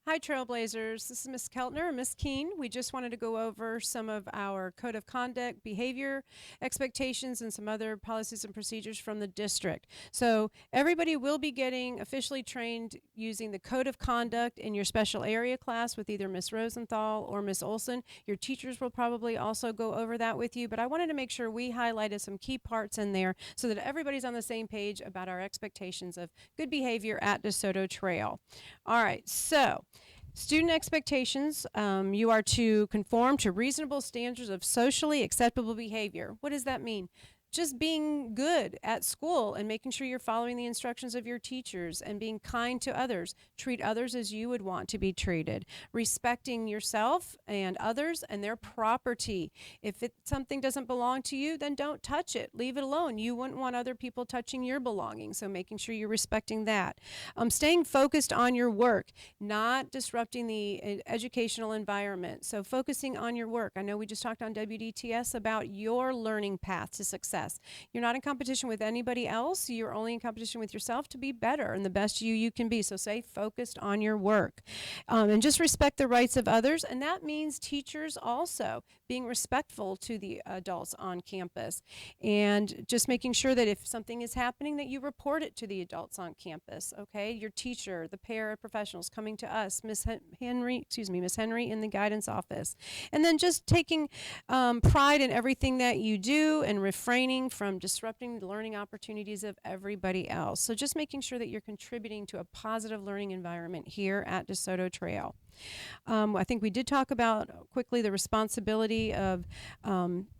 Hi, Trailblazers. This is Miss Keltner and Miss Keene. We just wanted to go over some of our code of conduct, behavior expectations, and some other policies and procedures from the district. So everybody will be getting officially trained using the code of conduct in your special area class with either Miss Rosenthal or Miss Olson. Your teachers will probably also go over that with you, but I wanted to make sure we highlighted some key parts in there so that everybody's on the same page about our expectations of good behavior at DeSoto Trail. All right, so student expectations, you are to conform to reasonable standards of socially acceptable behavior. What does that mean? Just being good at school and making sure you're following the instructions of your teachers and being kind to others. Treat others as you would want to be treated. Respecting yourself and others and their property. If something doesn't belong to you, then don't touch it. Leave it alone. You wouldn't want other people touching your belongings, so making sure you're respecting that. Staying focused on your work, not disrupting the educational environment. So focusing on your work. I know we just talked on WDTS about your learning path to success. You're not in competition with anybody else. You're only in competition with yourself to be better and the best you can be. So stay focused on your work. And just respect the rights of others. And that means teachers also being respectful to the adults on campus. And just making sure that if something is happening that you report it to the adults on campus. Okay, your teacher, the paraprofessionals coming to us, Miss Henry in the guidance office. And then just taking pride in everything that you do and refraining from disrupting the learning opportunities of everybody else. So just making sure that you're contributing to a positive learning environment here at DeSoto Trail. I think we did talk about quickly the responsibility of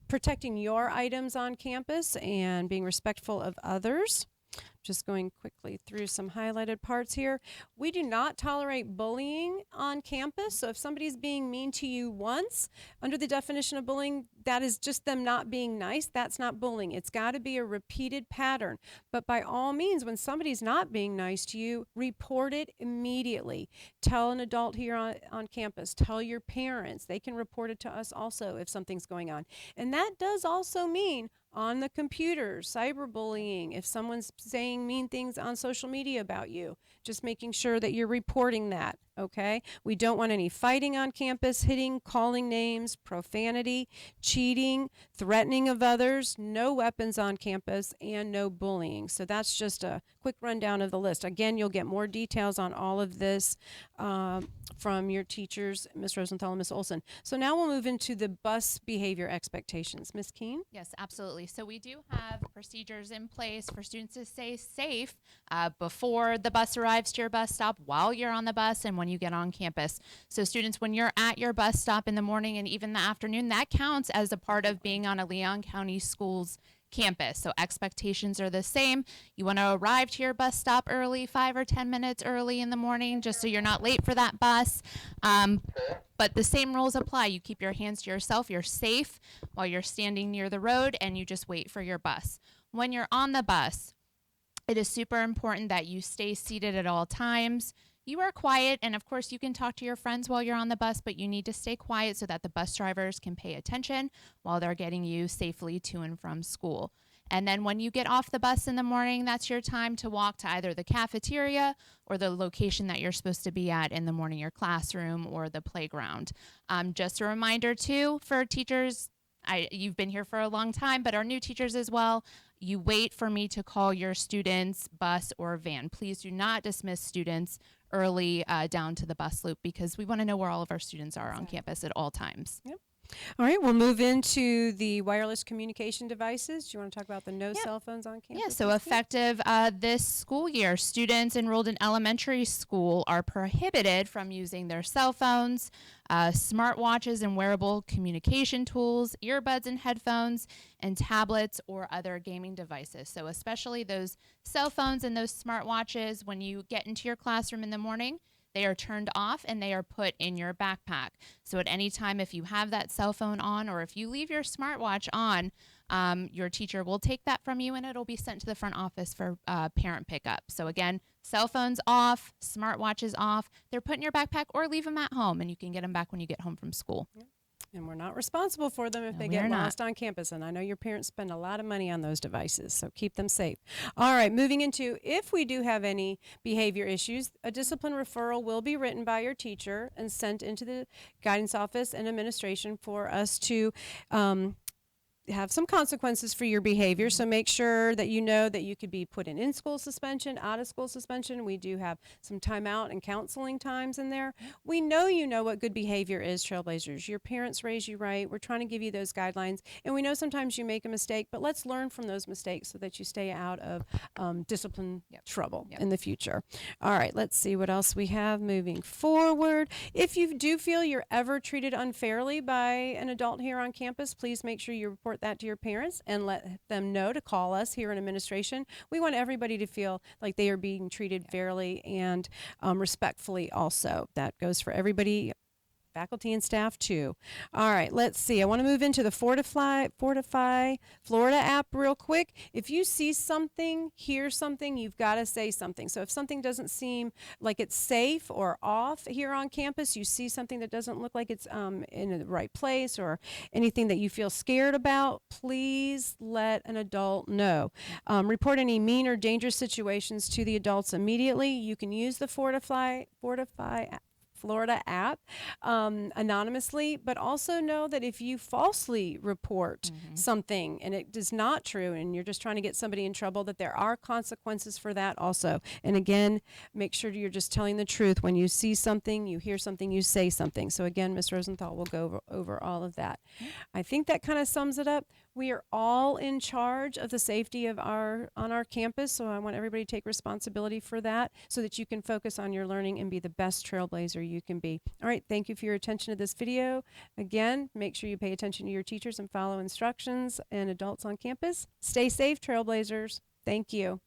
protecting your items on campus and being respectful of others. Just going quickly through some highlighted parts here. We do not tolerate bullying on campus. So if somebody's being mean to you once, under the definition of bullying, that is just them not being nice. That's not bullying. It's got to be a repeated pattern. But by all means, when somebody's not being nice to you, report it immediately. Tell an adult here on campus. Tell your parents. They can report it to us also if something's going on. And that does also mean on the computer, cyberbullying, if someone's saying mean things on social media about you, just making sure that you're reporting that, okay? We don't want any fighting on campus, hitting, calling names, profanity, cheating, threatening of others, no weapons on campus, and no bullying. So that's just a quick rundown of the list. Again, you'll get more details on all of this from your teachers, Ms. Rosenthal and Ms. Olson. So now we'll move into the bus behavior expectations. Ms. Keene? Yes, absolutely. So we do have procedures in place for students to stay safe before the bus arrives to your bus stop, while you're on the bus, and when you get on campus. So students, when you're at your bus stop in the morning and even the afternoon, that counts as a part of being on a Leon County Schools campus. So expectations are the same. You want to arrive to your bus stop early, 5 or 10 minutes early in the morning, just so you're not late for that bus. But the same rules apply. You keep your hands to yourself. You're safe while you're standing near the road, and you just wait for your bus. When you're on the bus, it is super important that you stay seated at all times. You are quiet, and of course you can talk to your friends while you're on the bus, but you need to stay quiet so that the bus drivers can pay attention while they're getting you safely to and from school. And then when you get off the bus in the morning, that's your time to walk to either the cafeteria or the location that you're supposed to be at in the morning, your classroom or the playground. Just a reminder too for teachers, you've been here for a long time, but our new teachers as well, you wait for me to call your student's bus or van. Please do not dismiss students early down to the bus loop, because we want to know where all of our students are on campus at all times. Yep. All right, we'll move into the wireless communication devices. Do you want to talk about the no cell phones on campus? Yeah, so effective this school year, students enrolled in elementary school are prohibited from using their cell phones, smartwatches and wearable communication tools, earbuds and headphones, and tablets or other gaming devices. So especially those cell phones and those smartwatches, when you get into your classroom in the morning, they are turned off and they are put in your backpack. So at any time, if you have that cell phone on or if you leave your smartwatch on, your teacher will take that from you and it'll be sent to the front office for parent pickup. So again, cell phones off, smartwatches off. They're put in your backpack or leave them at home, and you can get them back when you get home from school. Yeah. And we're not responsible for them if No, they we get are not. lost on campus. And I know your parents spend a lot of money on those devices, so keep them safe. All right, moving into if we do have any behavior issues, a discipline referral will be written by your teacher and sent into the guidance office and administration for us to have some consequences for your behavior. So make sure that you know that you could be put in school suspension, out of school suspension. We do have some timeout and counseling times in there. We know you know what good behavior is, Trailblazers. Your parents raised you right. We're trying to give you those guidelines. And we know sometimes you make a mistake, but let's learn from those mistakes so that you stay out of discipline trouble in the future. All right, let's see what else we have moving forward. If you do feel you're ever treated unfairly by an adult here on campus, please make sure you report that to your parents and let them know to call us here in administration. We want everybody to feel like they are being treated fairly and respectfully also. That goes for everybody, faculty and staff too. All right, let's see. I want to move into the Fortify Florida app real quick. If you see something, hear something, you've got to say something. So if something doesn't seem like it's safe or off here on campus, you see something that doesn't look like it's in the right place or anything that you feel scared about, please let an adult know. Report any mean or dangerous situations to the adults immediately. You can use the Fortify Florida app anonymously, but also know that if you falsely report something and it is not true and you're just trying to get somebody in trouble, that there are consequences for that also. And again, make sure you're just telling the truth. When you see something, you hear something, you say something. So again, Ms. Rosenthal will go over all of that. I think that kind of sums it up. We are all in charge of the safety of on our campus, so I want everybody to take responsibility for that so that you can focus on your learning and be the best trailblazer you can be. All right, thank you for your attention to this video. Again, make sure you pay attention to your teachers and follow instructions, and adults on campus, stay safe, trailblazers. Thank you.